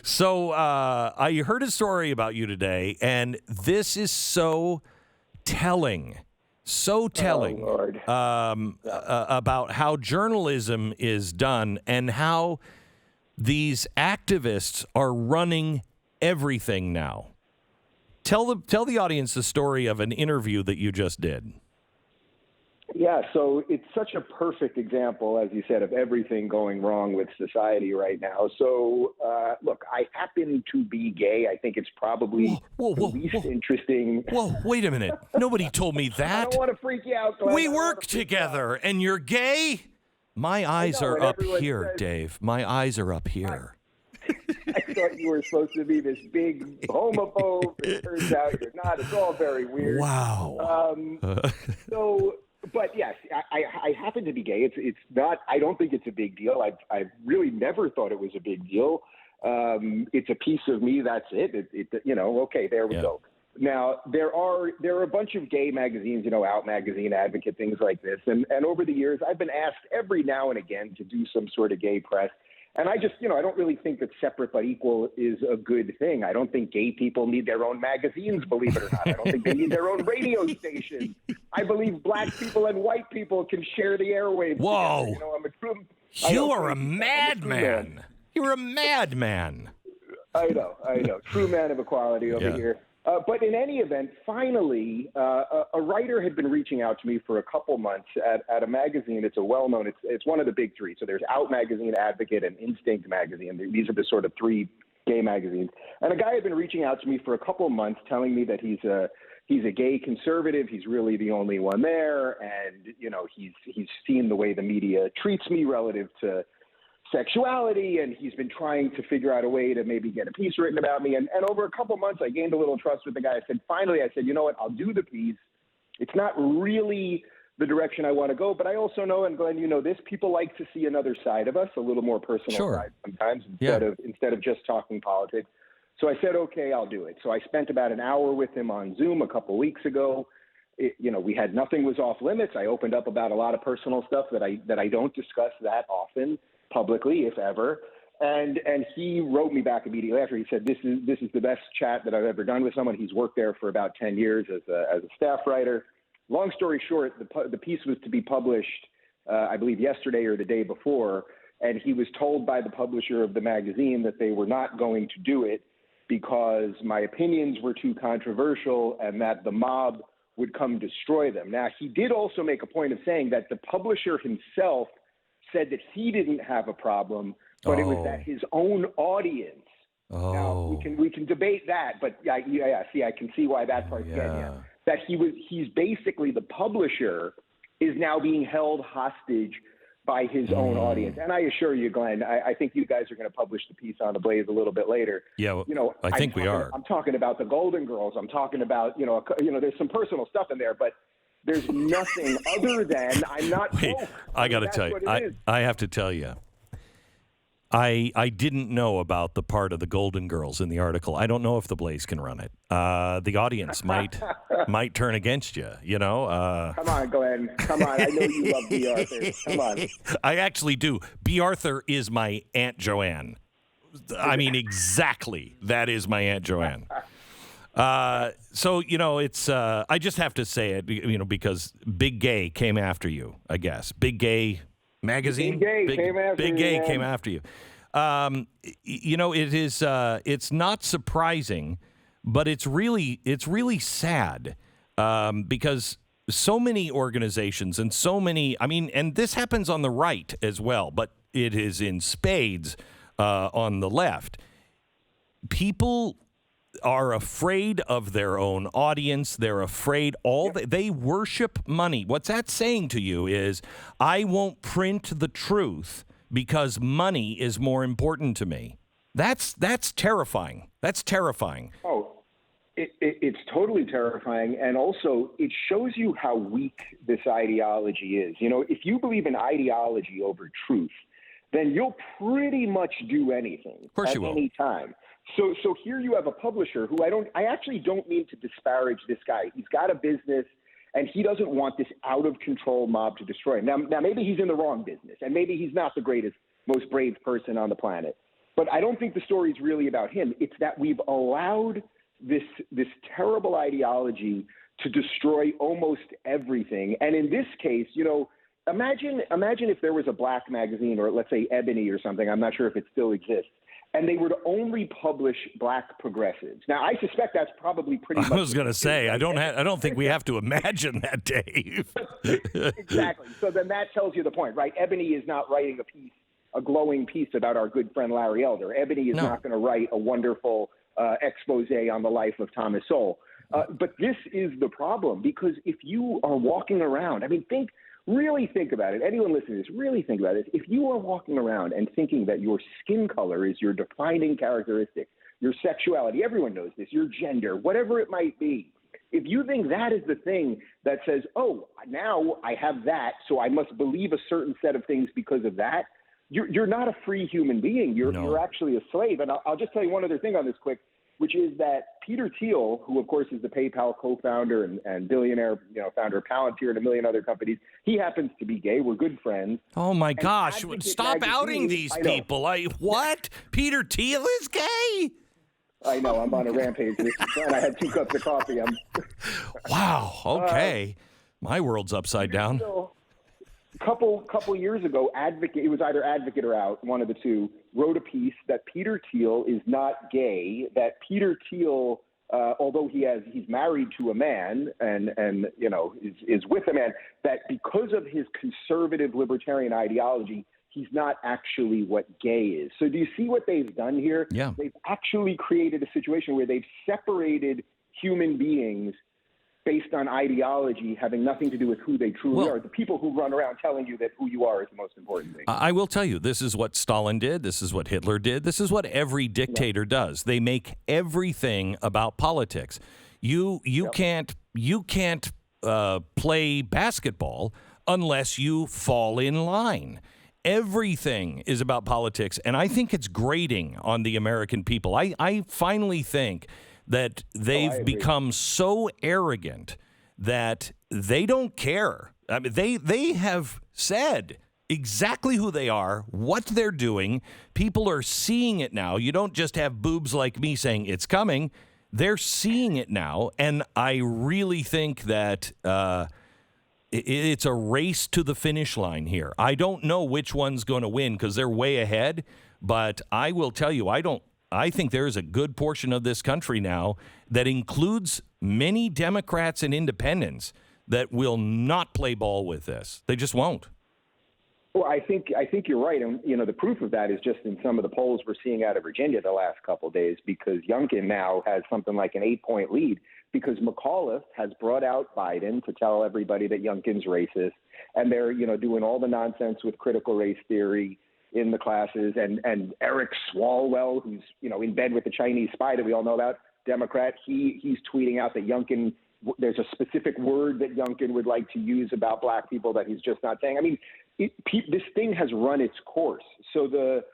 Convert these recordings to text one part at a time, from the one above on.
So I heard a story about you today, and this is so telling. So telling about how journalism is done and how these activists are running everything now. Tell the audience the story of an interview that you just did. Yeah, so it's such a perfect example, as you said, of everything going wrong with society right now. So, look, I happen to be gay. I think it's probably the least interesting. Whoa, wait a minute. Nobody told me that. I don't want to freak you out, Glenn. We work together, and you're gay? My eyes are up here, says, Dave. My eyes are up here. I thought you were supposed to be this big homophobe. It turns out you're not. It's all very weird. Wow. But yes, I happen to be gay. It's not. I don't think it's a big deal. I've really never thought it was a big deal. It's a piece of me. That's it. Okay, there we go. Now there are a bunch of gay magazines, Out Magazine, Advocate, things like this. And over the years, I've been asked every now and again to do some sort of gay press. And I just, I don't really think that separate but equal is a good thing. I don't think gay people need their own magazines, believe it or not. I don't think they need their own radio station. I believe black people and white people can share the airwaves. Whoa. Together. You are a madman. You're a madman. I know. True man of equality over here. But in any event, finally, a writer had been reaching out to me for a couple months at a magazine. It's a well-known, it's one of the big three. So there's Out Magazine, Advocate, and Instinct Magazine. These are the sort of three gay magazines. And a guy had been reaching out to me for a couple of months telling me that he's a gay conservative. He's really the only one there. And, he's seen the way the media treats me relative to sexuality, and he's been trying to figure out a way to maybe get a piece written about me. And over a couple months, I gained a little trust with the guy. Finally, I said, you know what, I'll do the piece. It's not really the direction I want to go, but I also know, and Glenn, this, people like to see another side of us, a little more personal side sometimes, instead of just talking politics. So I said, okay, I'll do it. So I spent about an hour with him on Zoom a couple weeks ago. We had nothing was off limits. I opened up about a lot of personal stuff that I don't discuss that often publicly, if ever. And he wrote me back immediately after. He said, this is the best chat that I've ever done with someone. He's worked there for about 10 years as a staff writer. Long story short, the piece was to be published, I believe, yesterday or the day before. And he was told by the publisher of the magazine that they were not going to do it because my opinions were too controversial and that the mob would come destroy them. Now, he did also make a point of saying that the publisher himself said that he didn't have a problem, but it was that his own audience. Now, we can debate that, but see, I can see why that part's getting you. That he's basically, the publisher is now being held hostage by his own audience. And I assure you, Glenn, I think you guys are going to publish the piece on the Blaze a little bit later. Yeah, I think we are. I'm talking about the Golden Girls. I'm talking about, there's some personal stuff in there, but there's nothing other than I'm not. Wait, I got to tell you, I have to tell you, I didn't know about the part of the Golden Girls in the article. I don't know if the Blaze can run it. The audience might turn against you. Come on, Glenn. Come on. I know you love B. Arthur. Come on. I actually do. B. Arthur is my Aunt Joanne. I mean, exactly. That is my Aunt Joanne. So, it's, I just have to say it, because Big Gay came after you, I guess. Big Gay magazine. Big Gay came after you. It is, it's not surprising, but it's really sad, because so many organizations and so many, and this happens on the right as well, but it is in spades, on the left. People are afraid of their own audience. They're afraid they worship money. What's that saying to you is, I won't print the truth because money is more important to me. That's terrifying. That's terrifying. Oh, it's totally terrifying. And also it shows you how weak this ideology is. If you believe in ideology over truth, then you'll pretty much do anything at any time. So here you have a publisher who I actually don't mean to disparage this guy. He's got a business and he doesn't want this out of control mob to destroy him. Now maybe he's in the wrong business and maybe he's not the greatest, most brave person on the planet. But I don't think the story is really about him. It's that we've allowed this terrible ideology to destroy almost everything. And in this case, imagine if there was a black magazine, or let's say Ebony or something. I'm not sure if it still exists. And they were to only publish black progressives. Now, I suspect that's probably pretty much. I was going to say, I don't think we have to imagine that, Dave. Exactly. So then that tells you the point, right? Ebony is not writing a glowing piece about our good friend Larry Elder. Ebony is not going to write a wonderful expose on the life of Thomas Sowell. But this is the problem, because if you are walking around, really think about it. Anyone listening to this, really think about it. If you are walking around and thinking that your skin color is your defining characteristic, your sexuality, everyone knows this, your gender, whatever it might be, if you think that is the thing that says, oh, now I have that, so I must believe a certain set of things because of that, you're not a free human being. You're actually a slave. And I'll just tell you one other thing on this quick, which is that Peter Thiel, who, of course, is the PayPal co-founder and billionaire, founder of Palantir and a million other companies, he happens to be gay. We're good friends. Oh, my gosh. Stop outing these people. What? Peter Thiel is gay? I know. I'm on a rampage. And I had 2 cups of coffee. Wow. Okay. My world's upside down. A couple years ago, it was either Advocate or Out, one of the two, wrote a piece that Peter Thiel is not gay, that Peter Thiel, although he's married to a man and is with a man, that because of his conservative libertarian ideology, he's not actually what gay is. So do you see what they've done here? Yeah. They've actually created a situation where they've separated human beings based on ideology, having nothing to do with who they truly are. The people who run around telling you that who you are is the most important thing. I will tell you, this is what Stalin did. This is what Hitler did. This is what every dictator does. They make everything about politics. You can't play basketball unless you fall in line. Everything is about politics, and I think it's grating on the American people. I finally think that they've become so arrogant that they don't care. I mean, they have said exactly who they are, what they're doing. People are seeing it now. You don't just have boobs like me saying it's coming. They're seeing it now, and I really think that it's a race to the finish line here. I don't know which one's going to win because they're way ahead, but I will tell you, I think there is a good portion of this country now that includes many Democrats and independents that will not play ball with this. They just won't. Well, I think you're right. And, the proof of that is just in some of the polls we're seeing out of Virginia the last couple of days, because Youngkin now has something like an 8-point lead because McAuliffe has brought out Biden to tell everybody that Youngkin's racist. And they're, doing all the nonsense with critical race theory in the classes, and Eric Swalwell, who's in bed with the Chinese spy that we all know about, Democrat, he's tweeting out that Youngkin, there's a specific word that Youngkin would like to use about black people that he's just not saying. I mean, this thing has run its course. So the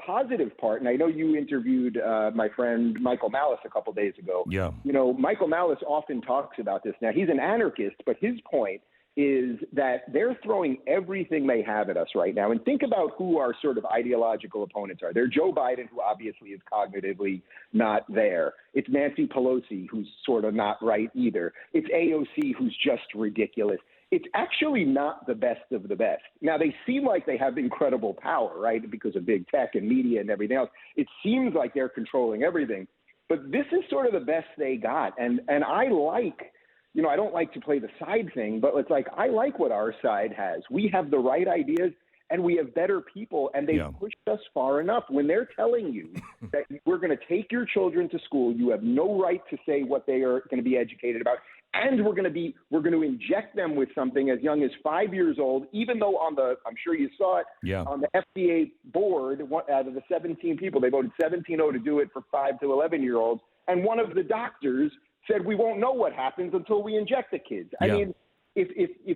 positive part, and I know you interviewed my friend Michael Malice a couple days ago. Yeah. Michael Malice often talks about this. Now, he's an anarchist, but his point is that they're throwing everything they have at us right now. And think about who our sort of ideological opponents are. They're Joe Biden, who obviously is cognitively not there. It's Nancy Pelosi, who's sort of not right either. It's AOC, who's just ridiculous. It's actually not the best of the best. Now, they seem like they have incredible power, right, because of big tech and media and everything else. It seems like they're controlling everything. But this is sort of the best they got. And I like – I don't like to play the side thing, but it's like I like what our side has. We have the right ideas, and we have better people, and they've pushed us far enough. When they're telling you that we're going to take your children to school, you have no right to say what they are going to be educated about, and we're going to inject them with something as young as 5 years old, even though I'm sure you saw it, on the FDA board, out of the 17 people, they voted 17-0 to do it for 5 to 11-year-olds, and one of the doctors said we won't know what happens until we inject the kids. I mean, if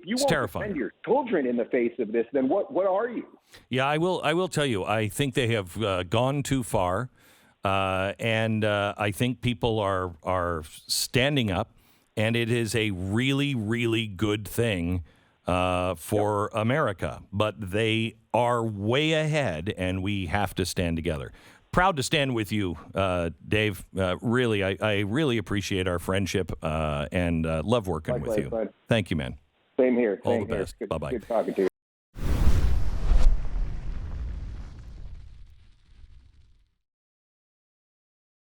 you won't defend your children in the face of this, then what are you? Yeah, I will tell you, I think they have gone too far, and I think people are standing up, and it is a really, really good thing for America. But they are way ahead, and we have to stand together. proud to stand with you, Dave. Really, I really appreciate our friendship and love working with you. Bud. Thank you, man. Same here. All Same the here. best. Bye-bye. Good talking to you.